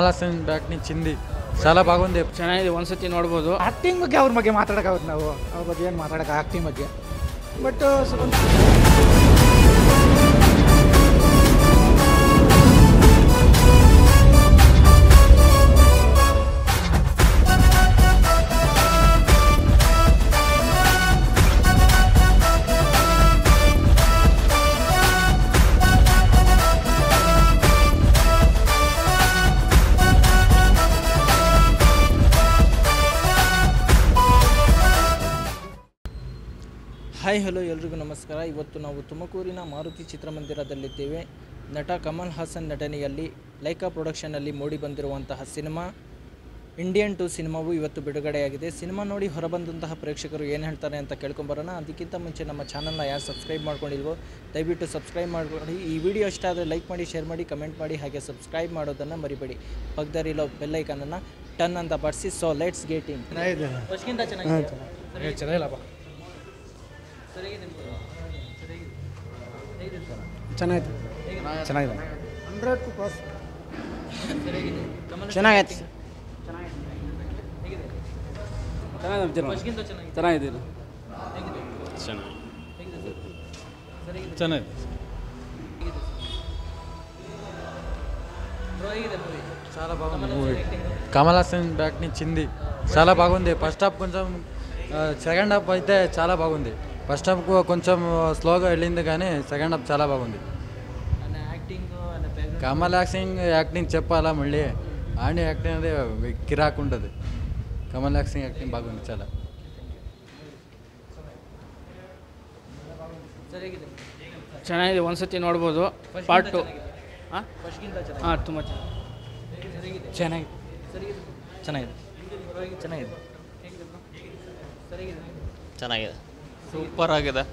Haasan back నిచ్చింది చాలా బాగుంది ಚೆನ್ನಾಗಿದೆ ಒಂದ್ಸತಿ ನೋಡ್ಬೋದು ಆ್ಯಕ್ಟಿಂಗ್ ಬಗ್ಗೆ ಅವ್ರ ಬಗ್ಗೆ ಮಾತಾಡೋಕ್ಕಾಗುತ್ತೆ ನಾವು ಅವ್ರ ಬಗ್ಗೆ ಏನು ಮಾತಾಡೋಕೆ ಆ್ಯಕ್ಟಿಂಗ್ ಬಗ್ಗೆ ಬಟ್ ಹಾಯ್ ಹಲೋ ಎಲ್ರಿಗೂ ನಮಸ್ಕಾರ. ಇವತ್ತು ನಾವು ತುಮಕೂರಿನ ಮಾರುತಿ ಚಿತ್ರಮಂದಿರದಲ್ಲಿದ್ದೇವೆ. ನಟ ಕಮಲ್ ಹಾಸನ್ ನಟನೆಯಲ್ಲಿ ಲೈಕಾ ಪ್ರೊಡಕ್ಷನ್ನಲ್ಲಿ ಮೂಡಿ ಬಂದಿರುವಂತಹ ಸಿನಿಮಾ ಇಂಡಿಯನ್ 2 ಸಿನಿಮಾವು ಇವತ್ತು ಬಿಡುಗಡೆಯಾಗಿದೆ. ಸಿನಿಮಾ ನೋಡಿ ಹೊರಬಂದಂತಹ ಪ್ರೇಕ್ಷಕರು ಏನು ಹೇಳ್ತಾರೆ ಅಂತ ಕೇಳ್ಕೊಂಬರೋಣ. ಅದಕ್ಕಿಂತ ಮುಂಚೆ ನಮ್ಮ ಚಾನಲ್ನ ಯಾರು ಸಬ್ಸ್ಕ್ರೈಬ್ ಮಾಡ್ಕೊಂಡಿಲ್ವೋ ದಯವಿಟ್ಟು ಸಬ್ಸ್ಕ್ರೈಬ್ ಮಾಡ್ಕೊಳ್ಳಿ. ಈ ವಿಡಿಯೋ ಇಷ್ಟ ಆದರೆ ಲೈಕ್ ಮಾಡಿ, ಶೇರ್ ಮಾಡಿ, ಕಮೆಂಟ್ ಮಾಡಿ, ಹಾಗೆ ಸಬ್ಸ್ಕ್ರೈಬ್ ಮಾಡೋದನ್ನು ಮರಿಬೇಡಿ. ಪಕ್ಕದಲ್ಲಿರೋ ಬೆಲ್ಲೈಕನನ್ನು ಟನ್ ಅಂತ ಬಡಿಸಿ. So let's get in. ಚೆನ್ನಾಗಿಲ್ಲಪ್ಪ, ಚೆನ್ನಾಗಿದೆ ಚೆನ್ನಾಗಿದೆ 100% ಚೆನ್ನಾಗೈತೆ. ಚೆನ್ನಾಗಿದೆ చాలా బాగుంది మూవీ. కమల్ హాసన్ బ్యాక్ నిచ్చింది చాలా బాగుంది. ఫస్ట్ హాఫ్ కొంచెం, సెకండ్ హాఫ్ అయితే చాలా బాగుంది. ఫస్ట్ హాఫ్ కొంచెం స్లోగా వెళ్ళింది కానీ సెకండ్ హాఫ్ చాలా బాగుంది. కమల్ హాసన్ యాక్టింగ్ చెప్పాలా మళ్ళీ, ఆడి యాక్టింగ్ అనేది కిరాక్ ఉంటుంది. కమల్ హాసన్ యాక్టింగ్ బాగుంది చాలా. ಚೆನ್ನಾಗಿದೆ, ಒಂದ್ಸತಿ ನೋಡ್ಬೋದು. ಪಾರ್ಟ್ 2 ಹಾಂ ತುಂಬ ಚೆನ್ನಾಗಿದೆ ಚೆನ್ನಾಗಿದೆ. ಸೂಪರ್ ಆಗಿದೆ.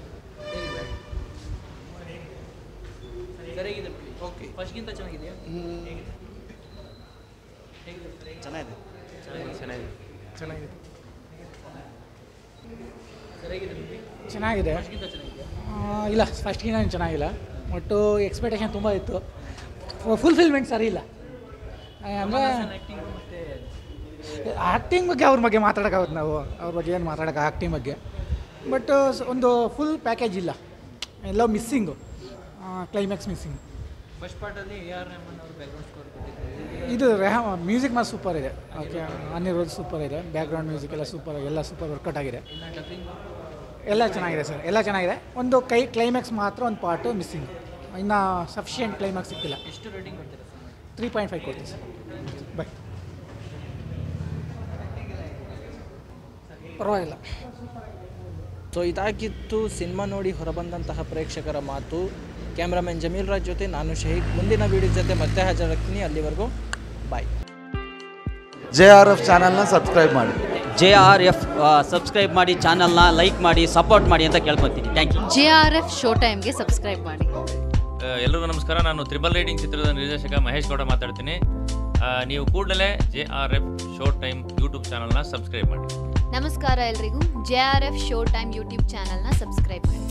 ಚೆನ್ನಾಗಿದೆ. ಇಲ್ಲ, ಫಸ್ಟ್ಗಿಂತ ಚೆನ್ನಾಗಿಲ್ಲ. ಬಟ್ಟು ಎಕ್ಸ್ಪೆಕ್ಟೇಷನ್ ತುಂಬ ಇತ್ತು. ಫುಲ್ಫಿಲ್ಮೆಂಟ್ ಸರಿ ಇಲ್ಲ. ಅಂದರೆ ಆ್ಯಕ್ಟಿಂಗ್ ಬಗ್ಗೆ ಅವ್ರ ಬಗ್ಗೆ ಮಾತಾಡೋಕ್ಕಾಗುತ್ತೆ ನಾವು ಅವ್ರ ಬಗ್ಗೆ ಏನು ಮಾತಾಡೋಕೆ ಆ್ಯಕ್ಟಿಂಗ್ ಬಗ್ಗೆ. ಬಟ್ ಒಂದು ಫುಲ್ ಪ್ಯಾಕೇಜ್ ಇಲ್ಲ, ಎಲ್ಲ ಮಿಸ್ಸಿಂಗು. Climax missing. ಫಸ್ಟ್ ಪಾರ್ಟಲ್ಲಿ ಇದು ಮ್ಯೂಸಿಕ್ ಮಾತ್ರ ಸೂಪರ್ ಇದೆ. ಓಕೆ, ಅನಿರುದ್ಧ್ ಸೂಪರ್ ಇದೆ. ಬ್ಯಾಕ್ಗ್ರೌಂಡ್ ಮ್ಯೂಸಿಕ್ ಎಲ್ಲ ಸೂಪರ್, ಎಲ್ಲ ಸೂಪರ್ ವರ್ಕೌಟ್ ಆಗಿದೆ. ಎಲ್ಲ ಚೆನ್ನಾಗಿದೆ ಸರ್, ಎಲ್ಲ ಚೆನ್ನಾಗಿದೆ. ಒಂದು ಕ್ಲೈಮ್ಯಾಕ್ಸ್ ಮಾತ್ರ ಒಂದು ಪಾರ್ಟು ಮಿಸ್ಸಿಂಗ್. ಇನ್ನು ಸಫಿಷಿಯೆಂಟ್ ಕ್ಲೈಮ್ಯಾಕ್ಸ್ ಸಿಕ್ಕಿಲ್ಲ. ಎಷ್ಟು ರೇಟಿಂಗ್ ಕೊಡ್ತೀರಾ? 3.5 ಕೊಡ್ತೀವಿ ಸರ್. ಬೈ, ಪರವಾಗಿಲ್ಲ. ಸೊ ಇದಾಗಿತ್ತು ಸಿನಿಮಾ ನೋಡಿ ಹೊರಬಂದಂತಹ ಪ್ರೇಕ್ಷಕರ ಮಾತು. ಕ್ಯಾಮ್ರಾಮನ್ ಜಮೀಲ್ ರಾಜ್ ಜೊತೆ ನಾನು ಶಹೀದ್. ಮುಂದಿನ ವೀಡಿಯೋ ಜೊತೆ ಮತ್ತೆ ಹಾಜರಾಗ್ತೀನಿ. ಅಲ್ಲಿವರೆಗೂ ಬಾಯ್. JRF ಚಾನಲ್ನ ಸಬ್ಸ್ಕ್ರೈಬ್ ಮಾಡಿ. JRF ಸಬ್ಸ್ಕ್ರೈಬ್ ಮಾಡಿ, ಚಾನಲ್ನ ಲೈಕ್ ಮಾಡಿ, ಸಪೋರ್ಟ್ ಮಾಡಿ ಅಂತ ಕೇಳ್ಕೊತೀನಿ. Thank you. JRF ಶೋ ಟೈಮ್ಗೆ ಸಬ್ಸ್ಕ್ರೈಬ್ ಮಾಡಿ. ಎಲ್ಲರಿಗೂ ನಮಸ್ಕಾರ. ನಾನು ತ್ರಿಬಲ್ ರೈಡಿಂಗ್ ಚಿತ್ರದ ನಿರ್ದೇಶಕ ಮಹೇಶ್ ಗೌಡ ಮಾತಾಡ್ತೀನಿ. ನೀವು ಕೂಡಲೇ JRF ಶೋ ಟೈಮ್ ಯೂಟ್ಯೂಬ್ ಚಾನಲ್ನ ಸಬ್ಸ್ಕ್ರೈಬ್ ಮಾಡಿ. ನಮಸ್ಕಾರ ಎಲ್ರಿಗೂ. JRF ಶೋ ಟೈಮ್ ಯೂಟ್ಯೂಬ್ ಚಾನಲ್ನ ಸಬ್ಸ್ಕ್ರೈಬ್ ಮಾಡಿ.